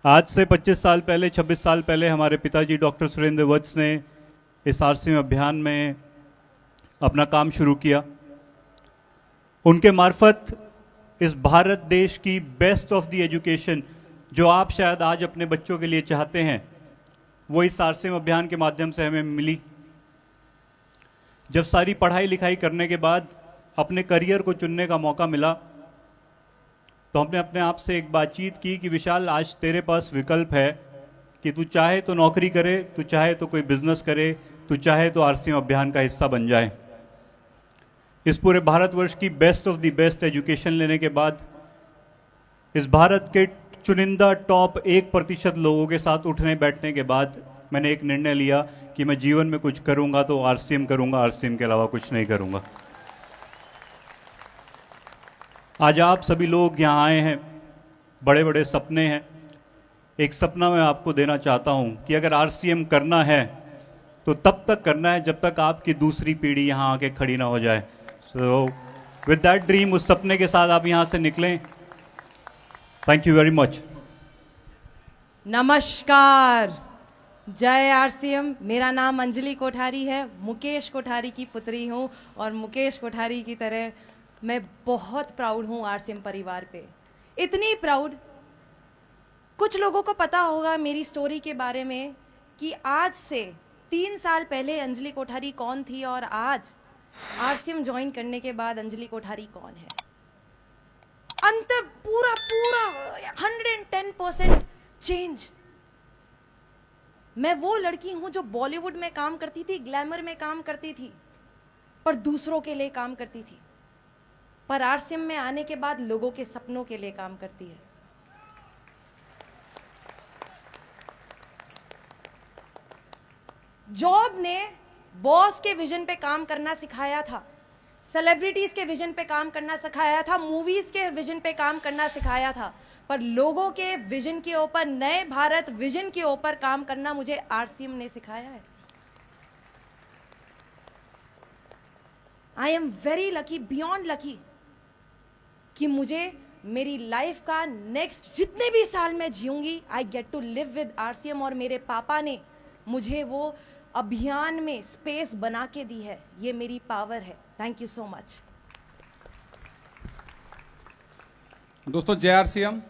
आज से 25 साल पहले, 26 साल पहले हमारे पिताजी डॉक्टर सुरेंद्र वत्स ने इस आरसीएम अभियान में अपना काम शुरू किया। उनके मार्फत इस भारत देश की बेस्ट ऑफ द एजुकेशन जो आप शायद आज अपने बच्चों के लिए चाहते हैं, वो इस आरसीएम अभियान के माध्यम से हमें मिली। जब सारी पढ़ाई लिखाई करने के बाद अपने करियर को चुनने का मौका मिला, तो हमने अपने आप से एक बातचीत की कि विशाल, आज तेरे पास विकल्प है कि तू चाहे तो नौकरी करे, तू चाहे तो कोई बिजनेस करे, तू चाहे तो आरसीएम अभियान का हिस्सा बन जाए। इस पूरे भारतवर्ष की best of the best education लेने के बाद, इस भारत के चुनिंदा टॉप 1% लोगों के साथ उठने बैठने के बाद मैंने एक निर्णय लिया कि मैं जीवन में कुछ करूंगा तो आरसीएम करूंगा, आरसीएम के अलावा कुछ नहीं करूंगा। आज आप सभी लोग यहाँ आए हैं, बड़े बड़े सपने हैं। एक सपना मैं आपको देना चाहता हूँ कि अगर आरसीएम करना है तो तब तक करना है जब तक आपकी दूसरी पीढ़ी यहाँ आके खड़ी ना हो जाए। सो विद दैट ड्रीम, उस सपने के साथ आप यहाँ से निकलें। Thank you very much. नमस्कार, जय आरसीएम। मेरा नाम अंजलि कोठारी है, मुकेश कोठारी की पुत्री हूँ और मुकेश कोठारी की तरह मैं बहुत प्राउड हूँ आरसीएम परिवार पे। इतनी प्राउड, कुछ लोगों को पता होगा मेरी स्टोरी के बारे में कि आज से 3 साल पहले अंजलि कोठारी कौन थी और आज आरसीएम ज्वाइन करने के बाद अंजलि कोठारी कौन है। अंतर पूरा 110% चेंज। मैं वो लड़की हूं जो बॉलीवुड में काम करती थी, ग्लैमर में काम करती थी, पर दूसरों के लिए काम करती थी, पर आरसीएम में आने के बाद लोगों के सपनों के लिए काम करती है। जॉब ने बॉस के विजन पे काम करना सिखाया था, सेलिब्रिटीज के विजन पे काम करना सिखाया था, मूवीज के विजन पे काम करना सिखाया था, पर लोगों के विजन के ऊपर, नए भारत विजन के ऊपर काम करना मुझे आरसीएम ने सिखाया है। I am very lucky, beyond lucky, कि मुझे मेरी लाइफ का नेक्स्ट जितने भी साल मैं जीऊंगी, I get to live with RCM. और मेरे पापा ने मुझे वो अभियान में स्पेस बना के दी है, ये मेरी पावर है। Thank you so much. दोस्तों, जय आरसीएम,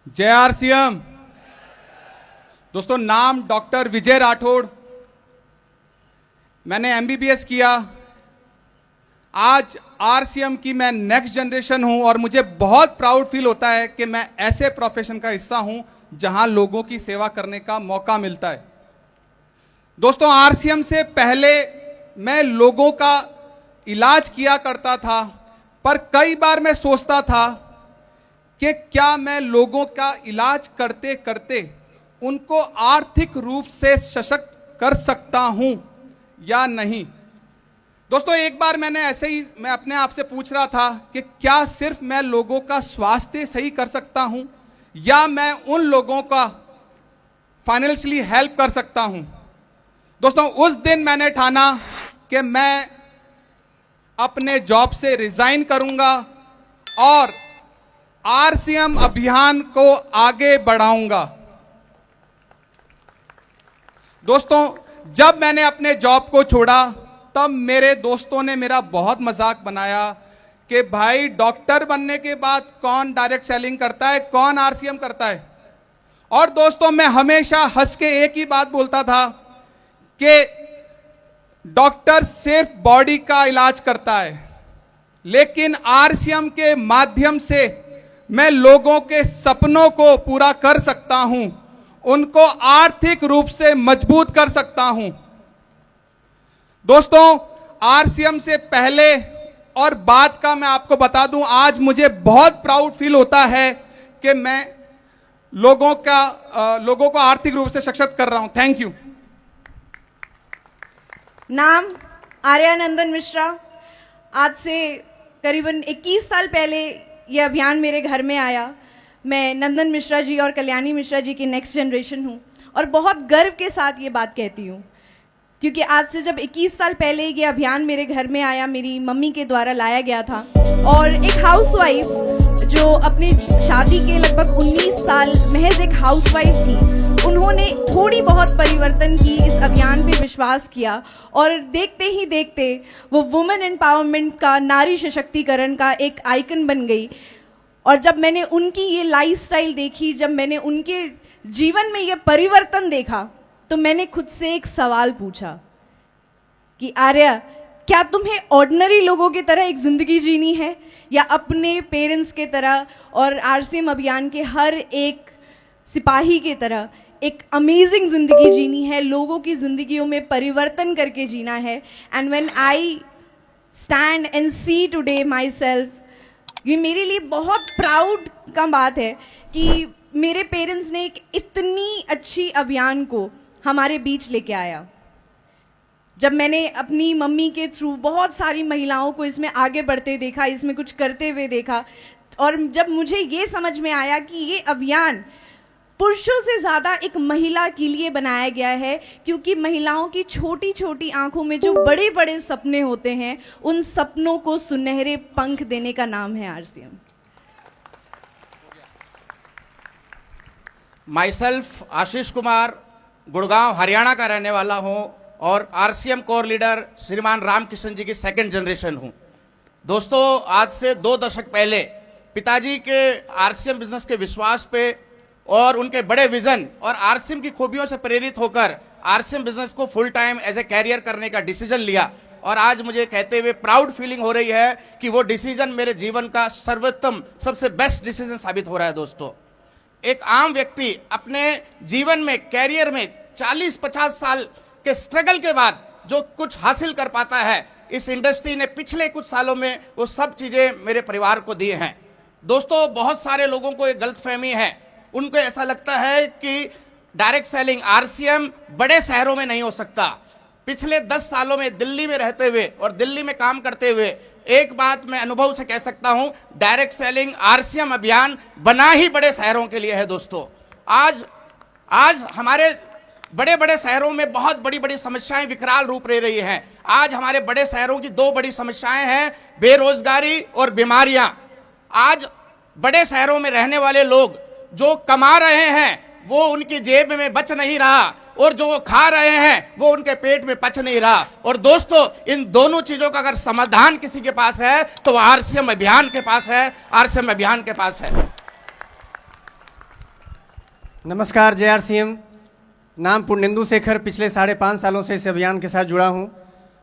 जय आरसीएम। दोस्तों, नाम डॉक्टर विजय राठौड़। मैंने एमबीबीएस किया। आज आरसीएम की मैं नेक्स्ट जनरेशन हूं और मुझे बहुत प्राउड फील होता है कि मैं ऐसे प्रोफेशन का हिस्सा हूं जहां लोगों की सेवा करने का मौका मिलता है। दोस्तों, आरसीएम से पहले मैं लोगों का इलाज किया करता था, पर कई बार मैं सोचता था कि क्या मैं लोगों का इलाज करते करते उनको आर्थिक रूप से सशक्त कर सकता हूं या नहीं। दोस्तों, एक बार मैंने ऐसे ही मैं अपने आप से पूछ रहा था कि क्या सिर्फ मैं लोगों का स्वास्थ्य सही कर सकता हूं या मैं उन लोगों का फाइनेंशियली हेल्प कर सकता हूं। दोस्तों, उस दिन मैंने ठाना कि मैं अपने जॉब से रिजाइन करूंगा और आरसीएम अभियान को आगे बढ़ाऊंगा। दोस्तों, जब मैंने अपने जॉब को छोड़ा तब मेरे दोस्तों ने मेरा बहुत मजाक बनाया कि भाई, डॉक्टर बनने के बाद कौन डायरेक्ट सेलिंग करता है, कौन आरसीएम करता है। और दोस्तों, मैं हमेशा हंस के एक ही बात बोलता था कि डॉक्टर सिर्फ बॉडी का इलाज करता है, लेकिन आरसीएम के माध्यम से मैं लोगों के सपनों को पूरा कर सकता हूं, उनको आर्थिक रूप से मजबूत कर सकता हूं। दोस्तों, आरसीएम से पहले और बाद का मैं आपको बता दूं, आज मुझे बहुत प्राउड फील होता है कि मैं लोगों को आर्थिक रूप से सशक्त कर रहा हूं। Thank you. नाम आर्यानंदन मिश्रा। आज से करीबन 21 साल पहले ये अभियान मेरे घर में आया। मैं नंदन मिश्रा जी और कल्याणी मिश्रा जी की नेक्स्ट जनरेशन हूँ और बहुत गर्व के साथ ये बात कहती हूँ, क्योंकि आज से जब 21 साल पहले ये अभियान मेरे घर में आया, मेरी मम्मी के द्वारा लाया गया था और एक हाउसवाइफ जो अपने शादी के लगभग 19 साल महज एक हाउसवाइफ थी, उन्होंने थोड़ी बहुत परिवर्तन की, इस अभियान पे विश्वास किया और देखते ही देखते वो वुमेन एम्पावरमेंट का, नारी सशक्तिकरण का एक आइकन बन गई। और जब मैंने उनकी ये लाइफस्टाइल देखी, जब मैंने उनके जीवन में ये परिवर्तन देखा, तो मैंने खुद से एक सवाल पूछा कि आर्या, क्या तुम्हें ऑर्डिनरी लोगों की तरह एक ज़िंदगी जीनी है या अपने पेरेंट्स के तरह और आरसीएम अभियान के हर एक सिपाही की तरह एक अमेजिंग ज़िंदगी जीनी है, लोगों की ज़िंदगियों में परिवर्तन करके जीना है। And when I stand and see today myself, ये मेरे लिए बहुत प्राउड का बात है कि मेरे पेरेंट्स ने एक इतनी अच्छी अभियान को हमारे बीच लेके आया। जब मैंने अपनी मम्मी के थ्रू बहुत सारी महिलाओं को इसमें आगे बढ़ते देखा, इसमें कुछ करते हुए देखा, और जब मुझे ये समझ में आया कि ये अभियान पुरुषों से ज़्यादा एक महिला के लिए बनाया गया है, क्योंकि महिलाओं की छोटी छोटी आंखों में जो बड़े बड़े सपने होते हैं, उन सपनों को सुनहरे पंख देने का नाम है आरसीएम। माइसेल्फ आशीष कुमार, गुड़गांव हरियाणा का रहने वाला हूं और आरसीएम कोर लीडर श्रीमान रामकिशन जी की सेकंड जनरेशन हूं। दोस्तों, आज से 2 दशक पहले पिताजी के आरसीएम बिजनेस के विश्वास पे और उनके बड़े विजन और आरसीएम की खूबियों से प्रेरित होकर आरसीएम बिजनेस को full time as a career करने का डिसीजन लिया। और आज मुझे कहते हुए प्राउड फीलिंग हो रही है कि वो डिसीजन मेरे जीवन का सर्वोत्तम, सबसे बेस्ट डिसीजन साबित हो रहा है। दोस्तों, एक आम व्यक्ति अपने जीवन में, कैरियर में 40-50 साल के स्ट्रगल के बाद जो कुछ हासिल कर पाता है, इस इंडस्ट्री ने पिछले कुछ सालों में वो सब चीज़ें मेरे परिवार को दी हैं। दोस्तों, बहुत सारे लोगों को एक गलतफहमी है, उनको ऐसा लगता है कि डायरेक्ट सेलिंग आरसीएम बड़े शहरों में नहीं हो सकता। पिछले 10 सालों में दिल्ली में रहते हुए और दिल्ली में काम करते हुए एक बात मैं अनुभव से कह सकता हूं, डायरेक्ट सेलिंग आरसीएम अभियान बना ही बड़े शहरों के लिए है। दोस्तों, आज हमारे बड़े बड़े शहरों में बहुत बड़ी बड़ी समस्याएं विकराल रूप ले रही हैं। आज हमारे बड़े शहरों की 2 बड़ी समस्याएं हैं, बेरोजगारी और बीमारियां। आज बड़े शहरों में रहने वाले लोग जो कमा रहे हैं वो उनकी जेब में बच नहीं रहा, और जो वो खा रहे हैं वो उनके पेट में पच नहीं रहा। और दोस्तों, इन दोनों चीजों का अगर समाधान किसी के पास है तो आरसीएम अभियान के पास है, आरसीएम अभियान के पास है। नमस्कार, जय आरसीएम। नाम पुण्येंदु शेखर, पिछले 5.5 सालों से इस अभियान के साथ जुड़ा हूं।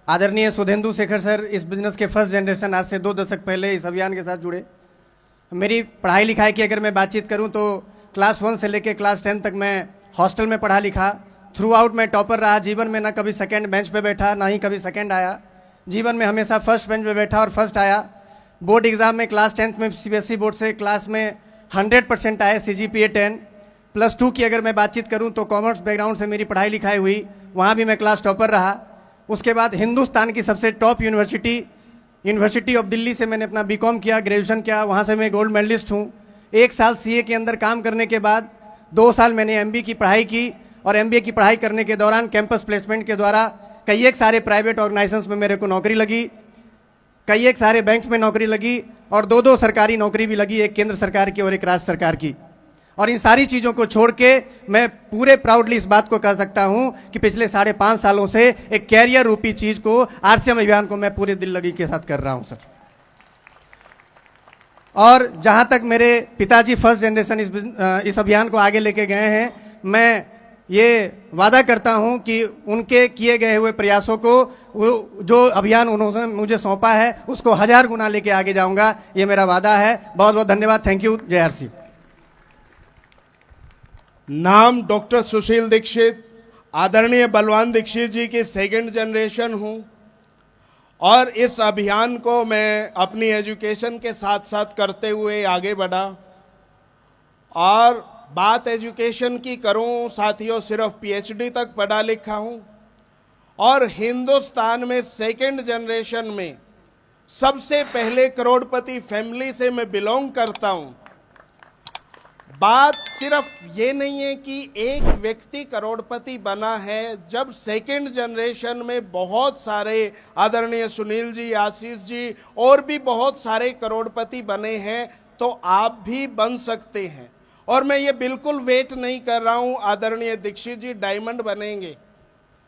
आदरणीय सुधेंदु शेखर सर इस बिजनेस के फर्स्ट जनरेशन, आज से 2 दशक पहले इस अभियान के साथ जुड़े। मेरी पढ़ाई लिखाई की अगर मैं बातचीत करूं तो क्लास 1 से लेकर क्लास 10 तक मैं हॉस्टल में पढ़ा लिखा। थ्रू आउट मैं टॉपर रहा। जीवन में ना कभी सेकंड बेंच पे बैठा, ना ही कभी सेकंड आया। जीवन में हमेशा फर्स्ट बेंच पे बैठा और फर्स्ट आया। बोर्ड एग्जाम में क्लास 10th में सीबीएसई बोर्ड से क्लास में 100% आए, CGPA 10। प्लस 2 की अगर मैं बातचीत करूं तो कॉमर्स बैकग्राउंड से मेरी पढ़ाई लिखाई हुई, वहाँ भी मैं क्लास टॉपर रहा। उसके बाद हिंदुस्तान की सबसे टॉप यूनिवर्सिटी ऑफ दिल्ली से मैंने अपना बीकॉम किया, ग्रेजुएशन किया, वहाँ से मैं गोल्ड मेडलिस्ट हूँ। 1 साल सीए के अंदर काम करने के बाद 2 साल मैंने MBA की पढ़ाई की, और MBA की पढ़ाई करने के दौरान कैंपस प्लेसमेंट के द्वारा कई एक सारे प्राइवेट ऑर्गेनाइजेशंस में मेरे को नौकरी लगी, कई एक सारे बैंक्स में नौकरी लगी, और 2 सरकारी नौकरी भी लगी, एक केंद्र सरकार की और एक राज्य सरकार की। और इन सारी चीज़ों को छोड़ के मैं पूरे प्राउडली इस बात को कह सकता हूं कि पिछले 5.5 सालों से एक कैरियर रूपी चीज़ को, आरसीएम अभियान को मैं पूरे दिल लगी के साथ कर रहा हूं सर। और जहां तक मेरे पिताजी फर्स्ट जनरेशन इस अभियान को आगे लेके गए हैं, मैं ये वादा करता हूं कि उनके किए गए हुए प्रयासों को, जो अभियान उन्होंने मुझे सौंपा है, उसको 1000 गुना लेके आगे जाऊंगा, ये मेरा वादा है। बहुत बहुत धन्यवाद। Thank you. जय आरसी। नाम डॉक्टर सुशील दीक्षित, आदरणीय बलवान दीक्षित जी की सेकंड जनरेशन हूँ, और इस अभियान को मैं अपनी एजुकेशन के साथ साथ करते हुए आगे बढ़ा। और बात एजुकेशन की करूँ साथियों, सिर्फ PhD तक पढ़ा लिखा हूँ, और हिंदुस्तान में सेकंड जनरेशन में सबसे पहले करोड़पति फैमिली से मैं बिलोंग करता हूँ। बात सिर्फ ये नहीं है कि एक व्यक्ति करोड़पति बना है, जब सेकंड जनरेशन में बहुत सारे, आदरणीय सुनील जी, आशीष जी और भी बहुत सारे करोड़पति बने हैं, तो आप भी बन सकते हैं। और मैं ये बिल्कुल वेट नहीं कर रहा हूं, आदरणीय दीक्षित जी डायमंड बनेंगे,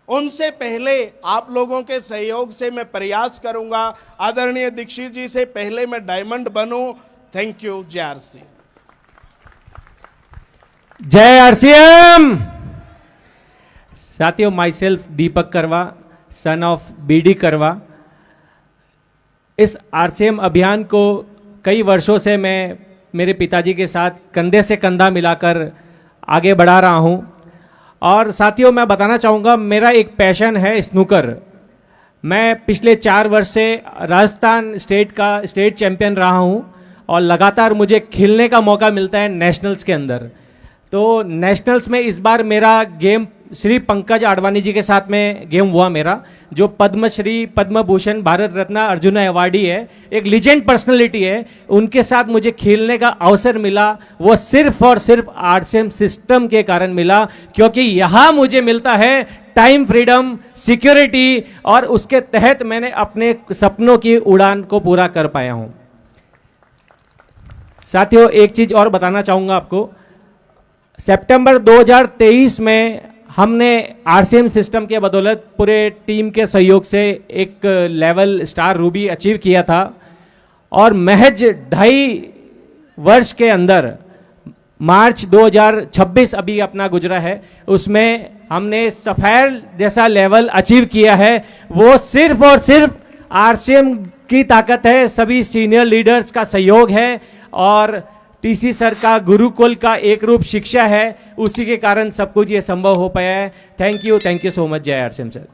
उनसे पहले आप लोगों के सहयोग से मैं प्रयास करूंगा। आदरणीय दीक्षित जी से पहले मैं डायमंड बनूं। Thank you. जय आरसीएम। जय आरसीएम। साथियों, माई सेल्फ दीपक करवा, सन ऑफ बीडी करवा। इस आरसीएम अभियान को कई वर्षों से मैं मेरे पिताजी के साथ कंधे से कंधा मिलाकर आगे बढ़ा रहा हूं। और साथियों, मैं बताना चाहूँगा, मेरा एक पैशन है स्नूकर। मैं पिछले 4 वर्ष से राजस्थान स्टेट चैंपियन रहा हूँ और लगातार मुझे खेलने का मौका मिलता है नेशनल्स के अंदर। तो नेशनल्स में इस बार मेरा गेम श्री पंकज आडवाणी जी के साथ में गेम हुआ मेरा, जो पद्मश्री, पद्म भूषण, भारत रत्न, अर्जुन अवार्डी है, एक लीजेंड पर्सनालिटी है। उनके साथ मुझे खेलने का अवसर मिला, वो सिर्फ और सिर्फ आरसीएम सिस्टम के कारण मिला, क्योंकि यहाँ मुझे मिलता है टाइम फ्रीडम, सिक्योरिटी, और उसके तहत मैंने अपने सपनों की उड़ान को पूरा कर पाया हूँ। साथियों, एक चीज और बताना चाहूँगा आपको। सितंबर 2023 में हमने आरसीएम सिस्टम के बदौलत पूरे टीम के सहयोग से एक लेवल स्टार रूबी अचीव किया था, और महज 2.5 वर्ष के अंदर मार्च 2026 अभी अपना गुजरा है, उसमें हमने सफायर जैसा लेवल अचीव किया है। वो सिर्फ और सिर्फ आरसीएम की ताकत है, सभी सीनियर लीडर्स का सहयोग है, और टीसी सर का गुरुकुल का एक रूप शिक्षा है, उसी के कारण सब कुछ ये संभव हो पाया है। Thank you so much. जय आरसीएम सर।